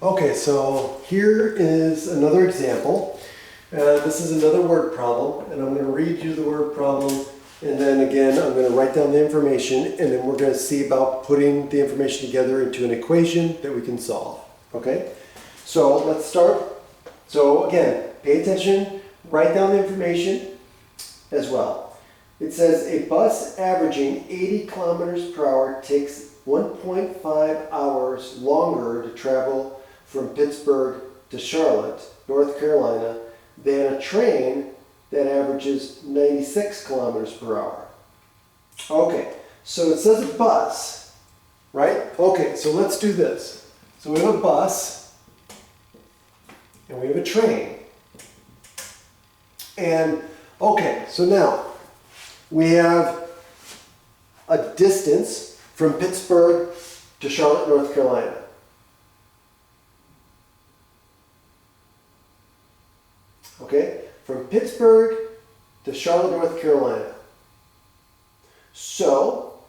Okay, so here is another example. This is another word problem, and I'm going to read you the word problem, and then again I'm going to write down the information, and then we're going to see about putting the information together into an equation that we can solve. Okay, so let's start. So again, pay attention, write down the information as well. It says a bus averaging 80 kilometers per hour takes 1.5 hours longer to travel from Pittsburgh to Charlotte, North Carolina, than a train that averages 96 kilometers per hour. Okay, so it says a bus, right? Okay, so let's do this. So we have a bus, and we have a train. And, okay, so now we have a distance from Pittsburgh to Charlotte, North Carolina. Okay, from Pittsburgh to Charlotte, North Carolina. So,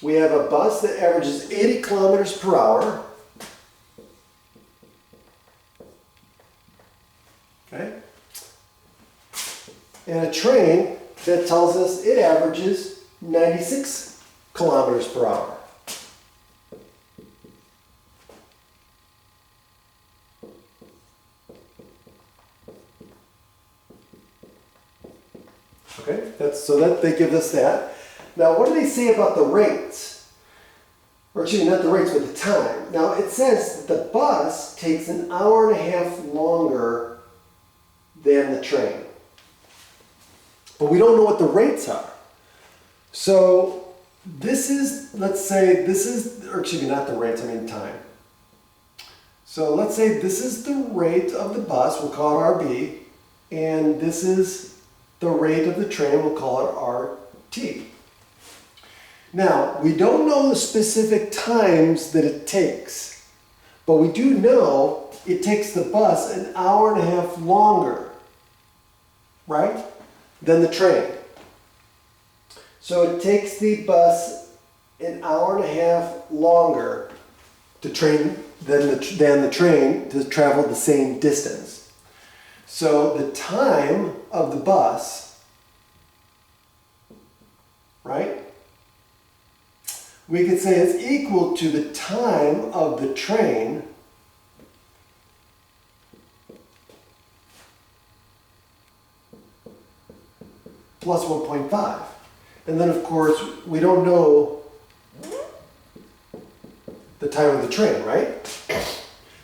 we have a bus that averages 80 kilometers per hour. Okay, and a train that tells us it averages 96 kilometers per hour. Okay, so that they give us that. Now, what do they say about the rates? Or excuse me, not the rates, but the time. Now, it says the bus takes an hour and a half longer than the train. But we don't know what the rates are. So, this is, let's say, this is, or excuse me, not the rates, I mean time. So, let's say this is the rate of the bus, we'll call it RB, and this is the rate of the train, we'll call it RT. Now, we don't know the specific times that it takes, but we do know it takes the bus an hour and a half longer, right, than the train. So it takes the bus an hour and a half longer to train than the train to travel the same distance. So the time of the bus, right, we could say it's equal to the time of the train plus 1.5. And then, of course, we don't know the time of the train, right?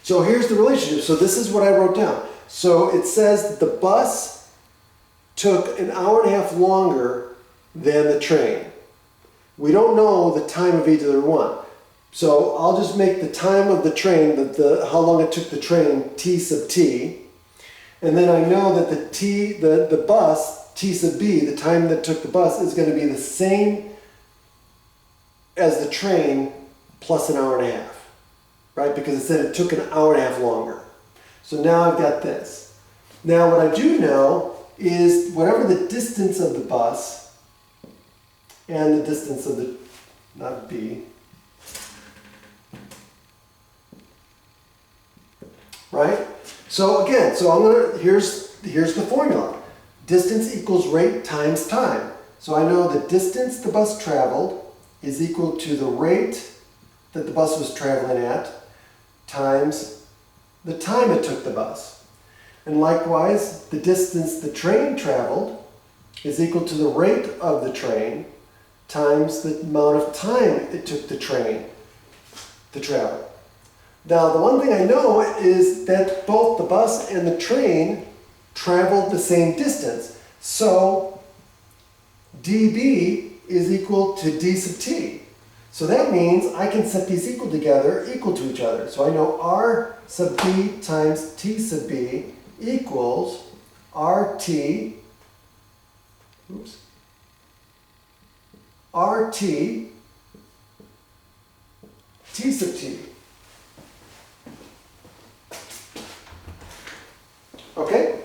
So here's the relationship. So this is what I wrote down. So it says that the bus took an hour and a half longer than the train. We don't know the time of either one. So I'll just make the time of the train, how long it took the train, T sub T. And then I know that the bus, T sub B, the time that took the bus is going to be the same as the train plus an hour and a half, right? Because it said it took an hour and a half longer. So now I've got this. Now what I do know is whatever the distance of the bus and the distance of the, not B, right? So again, here's the formula. Distance equals rate times time. So I know the distance the bus traveled is equal to the rate that the bus was traveling at times the time it took the bus. And likewise, the distance the train traveled is equal to the rate of the train times the amount of time it took the train to travel. Now, the one thing I know is that both the bus and the train traveled the same distance. So, dB is equal to d sub t. So that means I can set these equal to each other. So I know R sub B times T sub B equals RT, RT T sub T. Okay?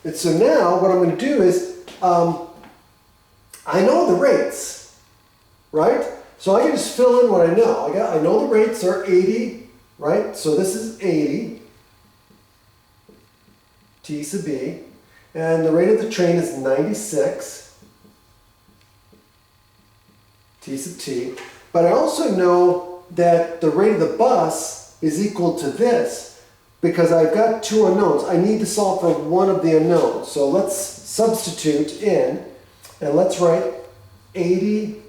And so now what I'm going to do is, I know the rates, right? So I can just fill in what I know. I know the rates are 80, right? So this is 80, T sub B. And the rate of the train is 96, T sub T. But I also know that the rate of the bus is equal to this because I've got two unknowns. I need to solve for one of the unknowns. So let's substitute in, and let's write 80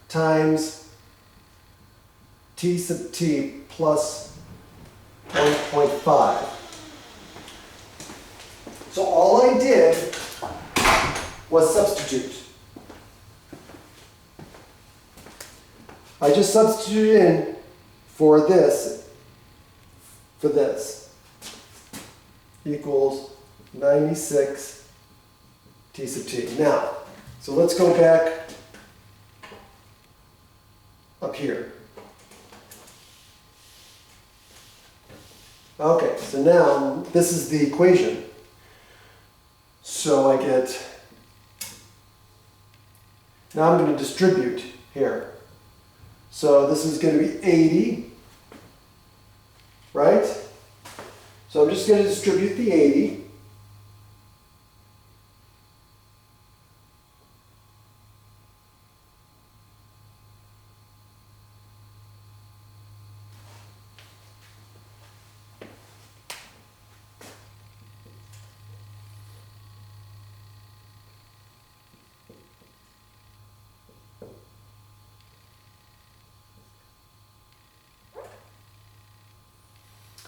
times T sub T plus 1.5. So all I did was substitute. I just substituted in for this equals 96 T sub T. Now, so let's go back up here. Okay, so now this is the equation. So I get, now I'm going to distribute here. So this is going to be 80, right? So I'm just going to distribute the 80.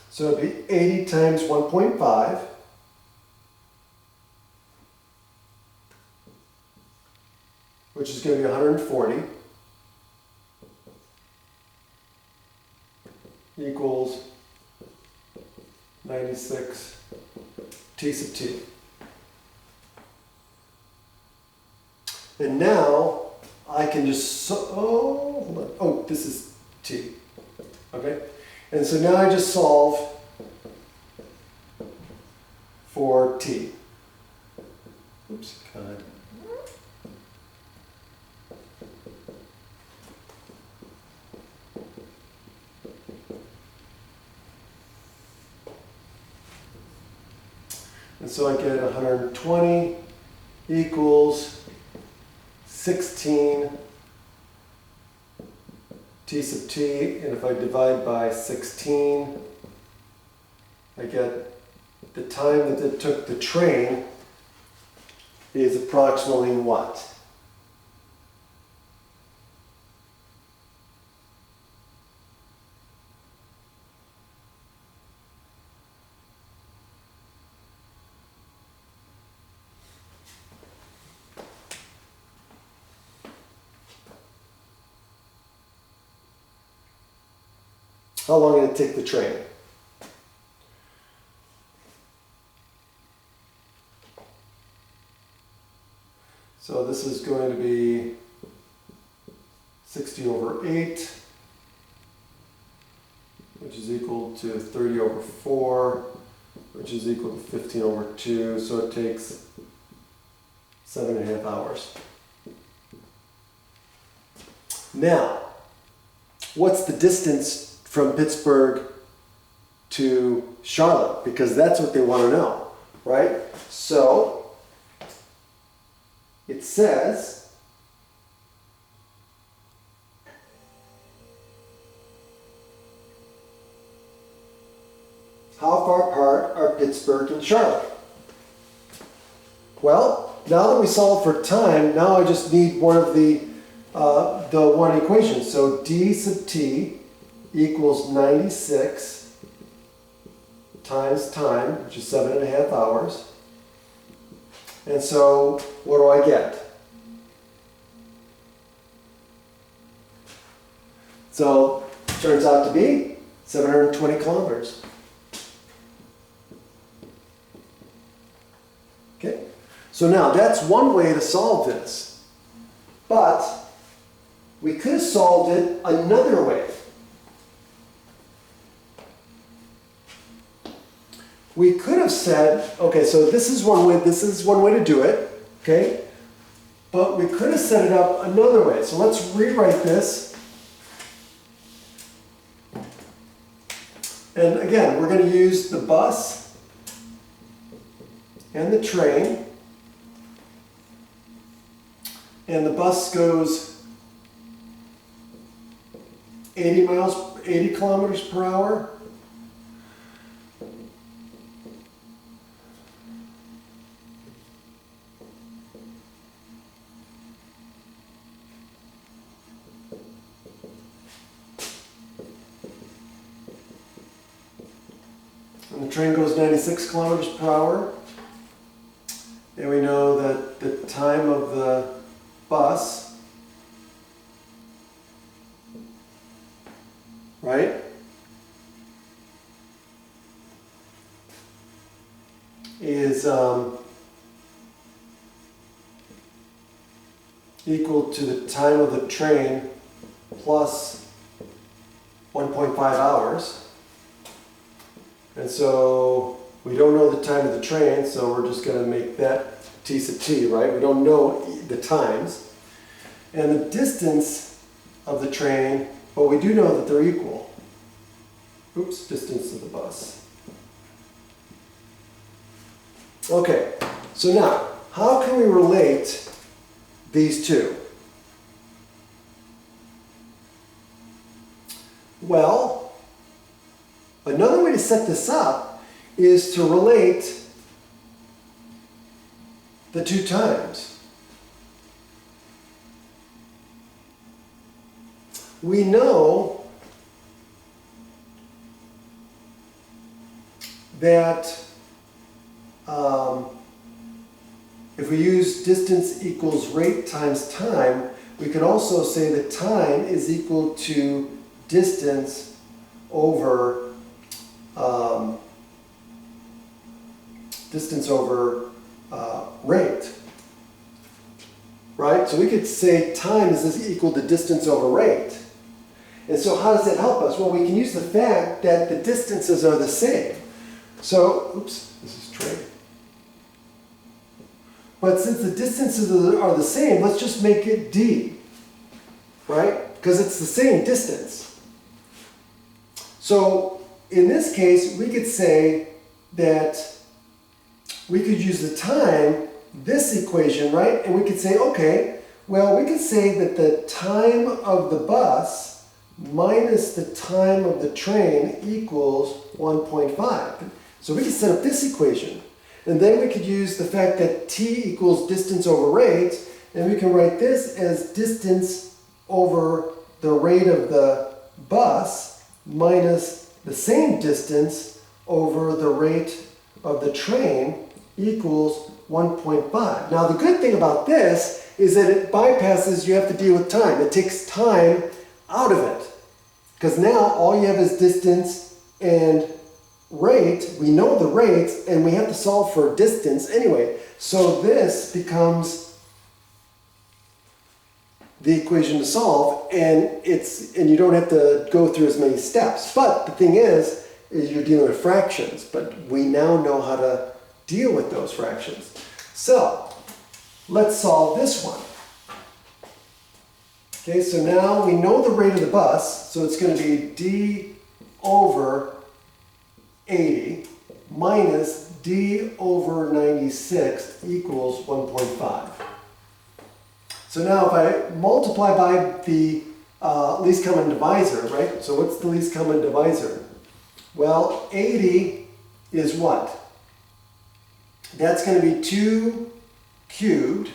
So it'd be 80 times 1.5, which is going to be 140, equals 96 T sub T. And now I can just, hold on. Oh, this is T. Okay? And so now I just solve for T. Oops, God. And so I get 120 equals 16 T sub T, and if I divide by 16, I get the time that it took the train is approximately what? How long did it take the train? So this is going to be 60 over 8, which is equal to 30 over 4, which is equal to 15 over 2. So it takes 7.5 hours. Now, what's the distance from Pittsburgh to Charlotte? Because that's what they want to know, right? So it says how far apart are Pittsburgh and Charlotte? Well, now that we solved for time, now I just need one of the one equation. So d sub t equals 96 times time, which is 7.5 hours. And so what do I get? So it turns out to be 720 kilometers. Okay, so now that's one way to solve this, but we could have solved it another way. We could have said, okay, so this is one way to do it, okay? But we could have set it up another way. So let's rewrite this And again, we're going to use the bus and the train. And the bus goes 80 kilometers per hour. And the train goes 96 kilometers per hour. And we know that the time of the bus, right, is equal to the time of the train plus 1.5 hours. And so we don't know the time of the train, so we're just going to make that t sub t, right? We don't know the times. And the distance of the train, but we do know that they're equal. Oops, distance of the bus. Okay, so now, how can we relate these two? Well, another way to set this up is to relate the two times. We know that if we use distance equals rate times time, we can also say that time is equal to distance over rate, right? So we could say time is equal to distance over rate. And so how does that help us? Well, we can use the fact that the distances are the same. So, oops, this is train. But since the distances are the same, let's just make it d, right? Because it's the same distance. So in this case, we could say that we could use the time, this equation, right? And we could say, okay, well, we could say that the time of the bus minus the time of the train equals 1.5. So we could set up this equation. And then we could use the fact that t equals distance over rate, and we can write this as distance over the rate of the bus minus the same distance over the rate of the train equals 1.5. Now the good thing about this is that it bypasses, you have to deal with time. It takes time out of it. Because now all you have is distance and rate. We know the rates and we have to solve for distance anyway. So this becomes the equation to solve, and you don't have to go through as many steps. But the thing is you're dealing with fractions, but we now know how to deal with those fractions. So let's solve this one. Okay, so now we know the rate of the bus, so it's going to be d over 80 minus d over 96 equals 1.5. So now if I multiply by the least common divisor, right? So what's the least common divisor? Well, 80 is what? That's going to be 2 cubed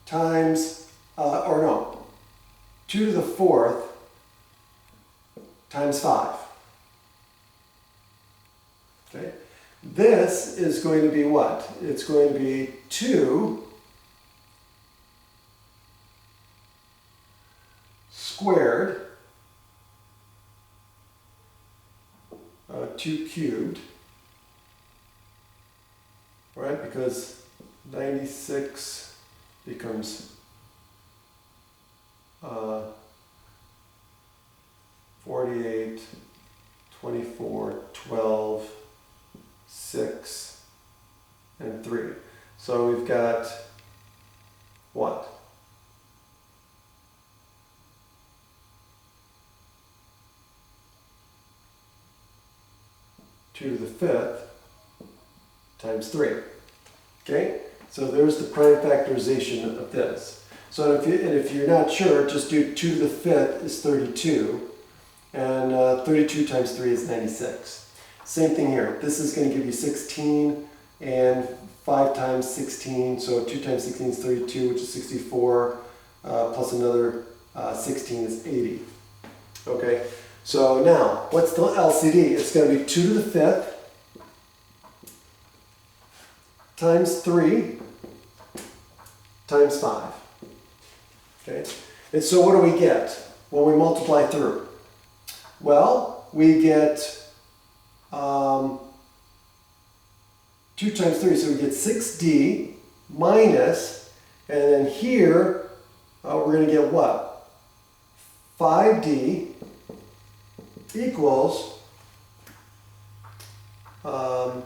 times, 2 to the 4th times 5. Okay? This is going to be what? It's going to be 2 squared, 2 cubed, right? Because 96 becomes 48, 24, 12, 6, and 3. So we've got what? 2 to the 5th times 3. Okay? So there's the prime factorization of this. So if you're not sure, just do 2 to the 5th is 32, and 32 times 3 is 96. Same thing here. This is going to give you 16, and 5 times 16, so 2 times 16 is 32, which is 64, plus another 16 is 80. Okay, so now, what's the LCD? It's going to be 2 to the 5th times 3 times 5. Okay, and so what do we get when we multiply through? Well, we get 2 times 3, so we get 6D minus, and then here we're going to get what? 5D equals well,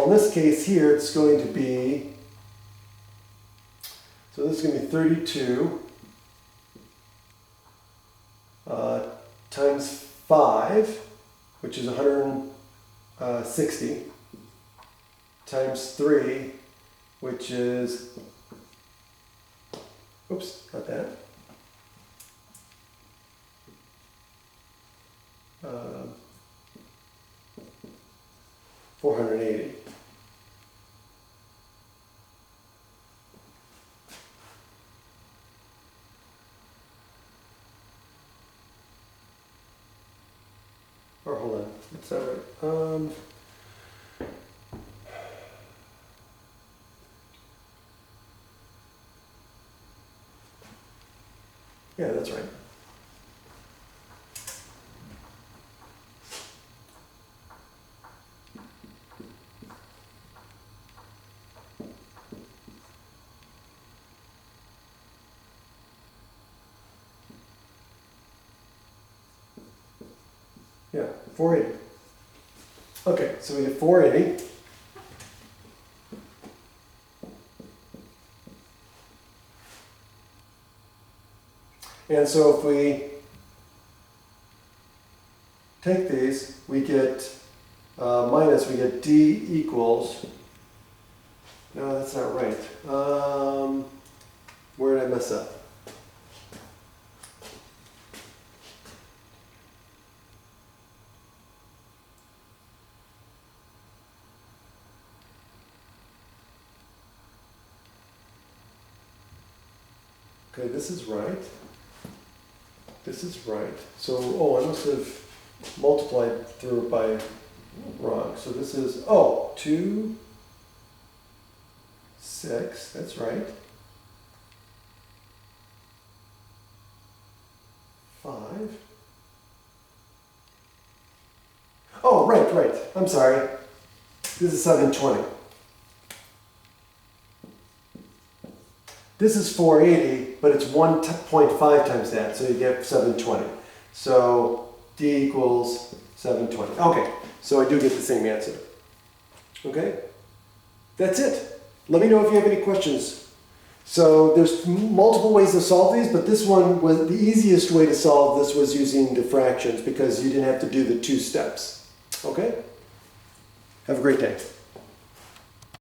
in this case here, it's going to be, so this is going to be 32 times 5, which is 160, times 3, which is, oops, not that, 480. Or hold on, that's not right. Yeah, that's right. Yeah, 480. Okay, so we get 480. And so if we take these, we get minus, we get D equals, no, that's not right. Where did I mess up? Okay, this is right. This is right. So, oh, I must have multiplied through it by wrong. So this is, oh, 2, 6, that's right. 5. Oh, right. I'm sorry. This is 720. This is 480, but it's 1.5 times that, so you get 720. So D equals 720. Okay, so I do get the same answer. Okay, that's it. Let me know if you have any questions. So there's multiple ways to solve these, but this one was the easiest way to solve this was using the fractions because you didn't have to do the 2 steps. Okay? Have a great day.